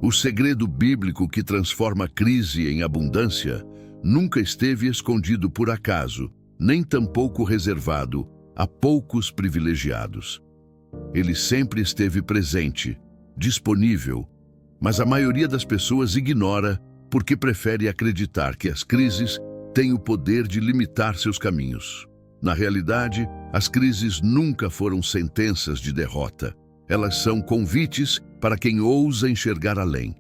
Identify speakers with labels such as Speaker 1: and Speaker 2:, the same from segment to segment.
Speaker 1: O segredo bíblico que transforma a crise em abundância nunca esteve escondido por acaso, nem tampouco reservado a poucos privilegiados. Ele sempre esteve presente, disponível, mas a maioria das pessoas ignora porque prefere acreditar que as crises têm o poder de limitar seus caminhos. Na realidade, as crises nunca foram sentenças de derrota. Elas são convites para quem ousa enxergar além.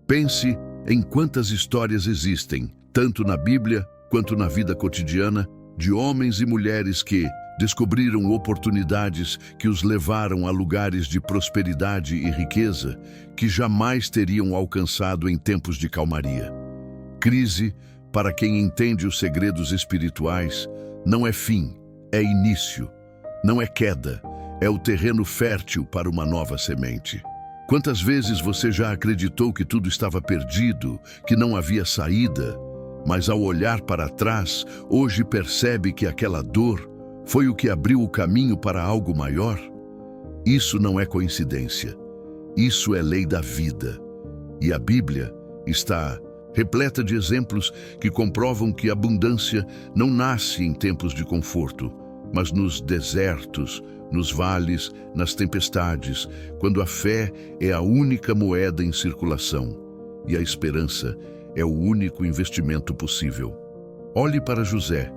Speaker 1: Pense em quantas histórias existem, tanto na Bíblia quanto na vida cotidiana, de homens e mulheres que descobriram oportunidades que os levaram a lugares de prosperidade e riqueza que jamais teriam alcançado em tempos de calmaria. Crise, para quem entende os segredos espirituais, não é fim, é início. Não é queda, é o terreno fértil para uma nova semente. Quantas vezes você já acreditou que tudo estava perdido, que não havia saída, mas ao olhar para trás, hoje percebe que aquela dor foi o que abriu o caminho para algo maior? Isso não é coincidência. Isso é lei da vida. E a Bíblia está repleta de exemplos que comprovam que a abundância não nasce em tempos de conforto, mas nos desertos, nos vales, nas tempestades, quando a fé é a única moeda em circulação e a esperança é o único investimento possível. Olhe para José,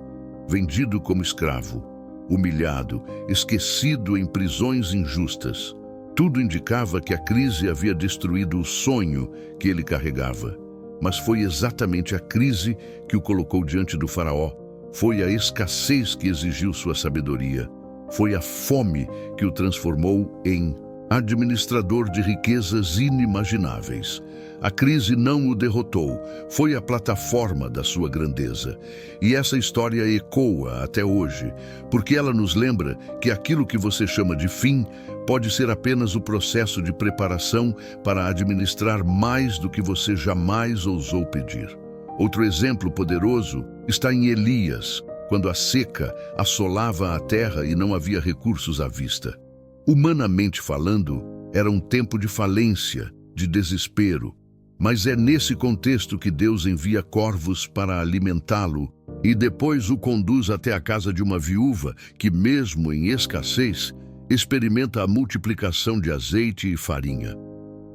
Speaker 1: vendido como escravo, humilhado, esquecido em prisões injustas. Tudo indicava que a crise havia destruído o sonho que ele carregava. Mas foi exatamente a crise que o colocou diante do faraó. Foi a escassez que exigiu sua sabedoria. Foi a fome que o transformou em administrador de riquezas inimagináveis. A crise não o derrotou, foi a plataforma da sua grandeza. E essa história ecoa até hoje, porque ela nos lembra que aquilo que você chama de fim pode ser apenas o processo de preparação para administrar mais do que você jamais ousou pedir. Outro exemplo poderoso está em Elias, quando a seca assolava a terra e não havia recursos à vista. Humanamente falando, era um tempo de falência, de desespero. Mas é nesse contexto que Deus envia corvos para alimentá-lo e depois o conduz até a casa de uma viúva que, mesmo em escassez, experimenta a multiplicação de azeite e farinha.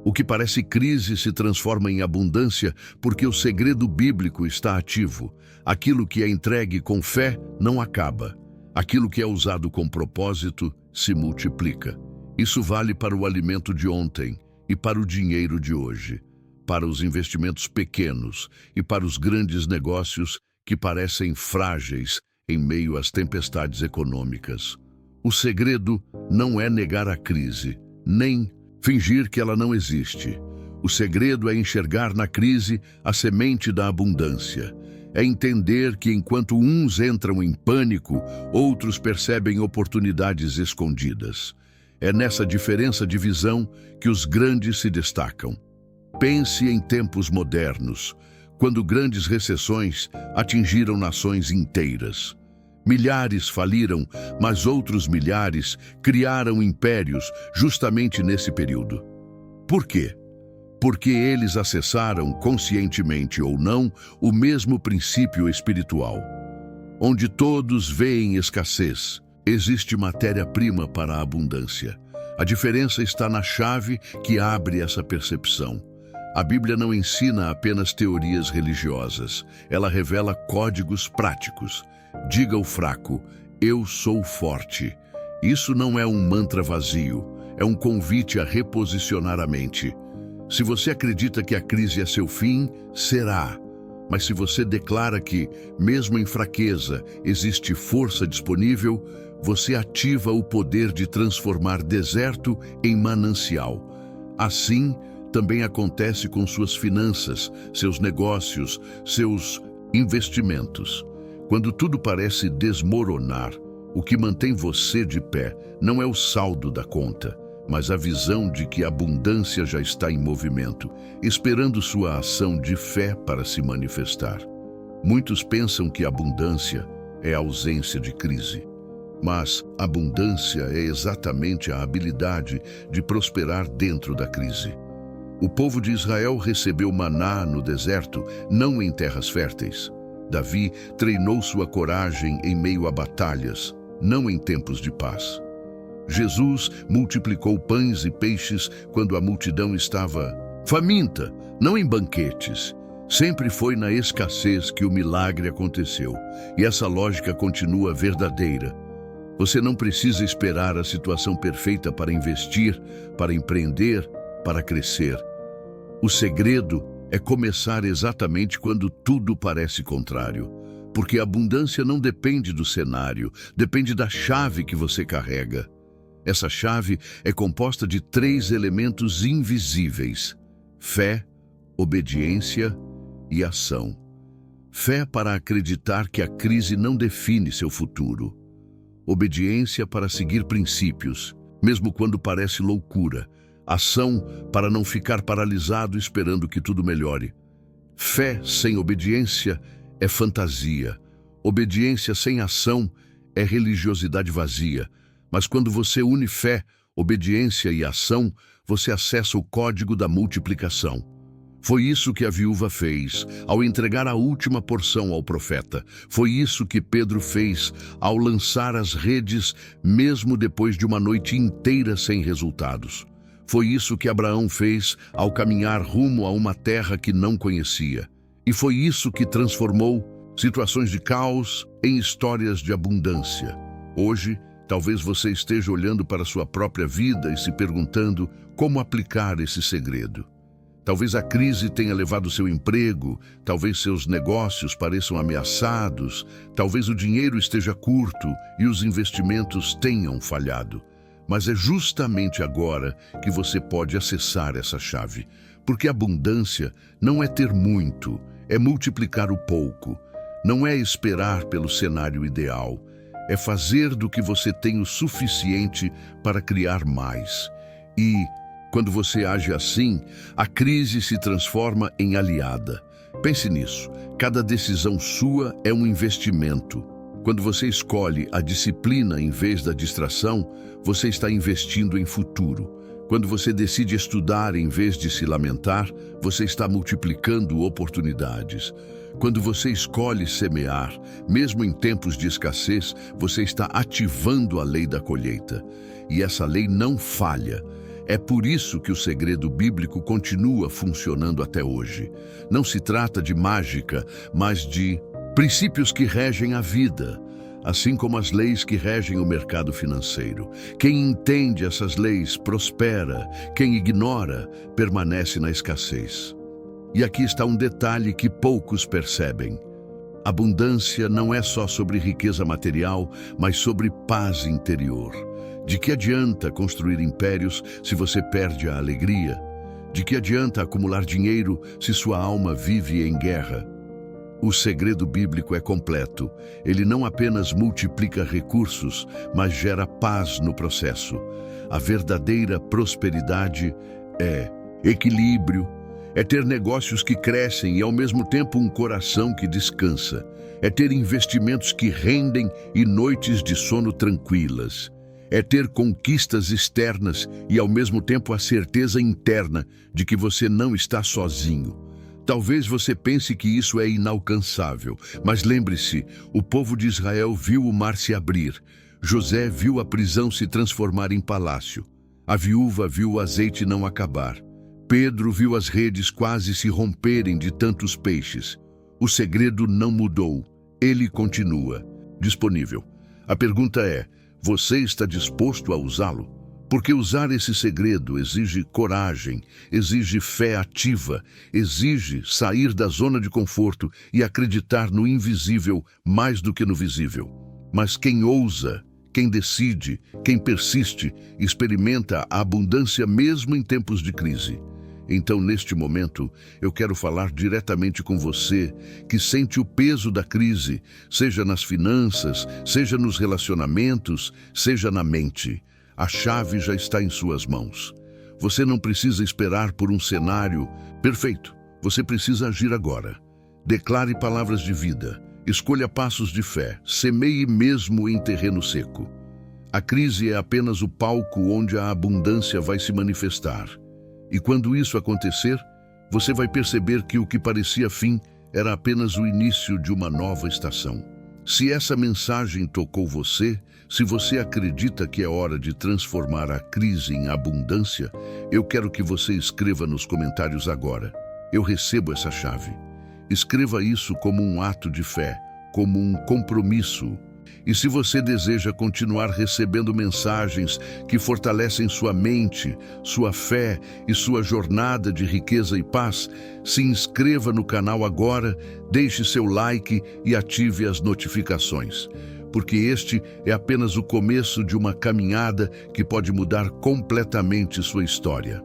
Speaker 1: O que parece crise se transforma em abundância porque o segredo bíblico está ativo. Aquilo que é entregue com fé não acaba. Aquilo que é usado com propósito se multiplica. Isso vale para o alimento de ontem e para o dinheiro de hoje, para os investimentos pequenos e para os grandes negócios que parecem frágeis em meio às tempestades econômicas. O segredo não é negar a crise, nem fingir que ela não existe. O segredo é enxergar na crise a semente da abundância. É entender que enquanto uns entram em pânico, outros percebem oportunidades escondidas. É nessa diferença de visão que os grandes se destacam. Pense em tempos modernos, quando grandes recessões atingiram nações inteiras. Milhares faliram, mas outros milhares criaram impérios justamente nesse período. Por quê? Porque eles acessaram, conscientemente ou não, o mesmo princípio espiritual. Onde todos veem escassez, existe matéria-prima para a abundância. A diferença está na chave que abre essa percepção. A Bíblia não ensina apenas teorias religiosas, ela revela códigos práticos. Diga ao fraco, eu sou forte. Isso não é um mantra vazio, é um convite a reposicionar a mente. Se você acredita que a crise é seu fim, será. Mas se você declara que, mesmo em fraqueza, existe força disponível, você ativa o poder de transformar deserto em manancial. Assim, também acontece com suas finanças, seus negócios, seus investimentos. Quando tudo parece desmoronar, o que mantém você de pé não é o saldo da conta, mas a visão de que a abundância já está em movimento, esperando sua ação de fé para se manifestar. Muitos pensam que abundância é a ausência de crise, mas abundância é exatamente a habilidade de prosperar dentro da crise. O povo de Israel recebeu maná no deserto, não em terras férteis. Davi treinou sua coragem em meio a batalhas, não em tempos de paz. Jesus multiplicou pães e peixes quando a multidão estava faminta, não em banquetes. Sempre foi na escassez que o milagre aconteceu, e essa lógica continua verdadeira. Você não precisa esperar a situação perfeita para investir, para empreender, para crescer. O segredo é começar exatamente quando tudo parece contrário, porque a abundância não depende do cenário, depende da chave que você carrega. Essa chave é composta de 3 elementos invisíveis: fé, obediência e ação. Fé para acreditar que a crise não define seu futuro. Obediência para seguir princípios, mesmo quando parece loucura. Ação para não ficar paralisado esperando que tudo melhore. Fé sem obediência é fantasia. Obediência sem ação é religiosidade vazia. Mas quando você une fé, obediência e ação, você acessa o código da multiplicação. Foi isso que a viúva fez ao entregar a última porção ao profeta. Foi isso que Pedro fez ao lançar as redes, mesmo depois de uma noite inteira sem resultados. Foi isso que Abraão fez ao caminhar rumo a uma terra que não conhecia. E foi isso que transformou situações de caos em histórias de abundância. Hoje, talvez você esteja olhando para sua própria vida e se perguntando como aplicar esse segredo. Talvez a crise tenha levado seu emprego, talvez seus negócios pareçam ameaçados, talvez o dinheiro esteja curto e os investimentos tenham falhado. Mas é justamente agora que você pode acessar essa chave, porque abundância não é ter muito, é multiplicar o pouco. Não é esperar pelo cenário ideal, é fazer do que você tem o suficiente para criar mais. E, quando você age assim, a crise se transforma em aliada. Pense nisso, cada decisão sua é um investimento. Quando você escolhe a disciplina em vez da distração, você está investindo em futuro. Quando você decide estudar em vez de se lamentar, você está multiplicando oportunidades. Quando você escolhe semear, mesmo em tempos de escassez, você está ativando a lei da colheita. E essa lei não falha. É por isso que o segredo bíblico continua funcionando até hoje. Não se trata de mágica, mas de princípios que regem a vida, assim como as leis que regem o mercado financeiro. Quem entende essas leis prospera, quem ignora permanece na escassez. E aqui está um detalhe que poucos percebem. Abundância não é só sobre riqueza material, mas sobre paz interior. De que adianta construir impérios se você perde a alegria? De que adianta acumular dinheiro se sua alma vive em guerra? O segredo bíblico é completo. Ele não apenas multiplica recursos, mas gera paz no processo. A verdadeira prosperidade é equilíbrio, é ter negócios que crescem e ao mesmo tempo um coração que descansa. É ter investimentos que rendem e noites de sono tranquilas. É ter conquistas externas e ao mesmo tempo a certeza interna de que você não está sozinho. Talvez você pense que isso é inalcançável, mas lembre-se, o povo de Israel viu o mar se abrir. José viu a prisão se transformar em palácio. A viúva viu o azeite não acabar. Pedro viu as redes quase se romperem de tantos peixes. O segredo não mudou, ele continua disponível. A pergunta é, você está disposto a usá-lo? Porque usar esse segredo exige coragem, exige fé ativa, exige sair da zona de conforto e acreditar no invisível mais do que no visível. Mas quem ousa, quem decide, quem persiste, experimenta a abundância mesmo em tempos de crise. Então, neste momento, eu quero falar diretamente com você que sente o peso da crise, seja nas finanças, seja nos relacionamentos, seja na mente. A chave já está em suas mãos. Você não precisa esperar por um cenário perfeito. Você precisa agir agora. Declare palavras de vida. Escolha passos de fé. Semeie mesmo em terreno seco. A crise é apenas o palco onde a abundância vai se manifestar. E quando isso acontecer, você vai perceber que o que parecia fim era apenas o início de uma nova estação. Se essa mensagem tocou você, se você acredita que é hora de transformar a crise em abundância, eu quero que você escreva nos comentários agora: eu recebo essa chave. Escreva isso como um ato de fé, como um compromisso. E se você deseja continuar recebendo mensagens que fortalecem sua mente, sua fé e sua jornada de riqueza e paz, se inscreva no canal agora, deixe seu like e ative as notificações, porque este é apenas o começo de uma caminhada que pode mudar completamente sua história.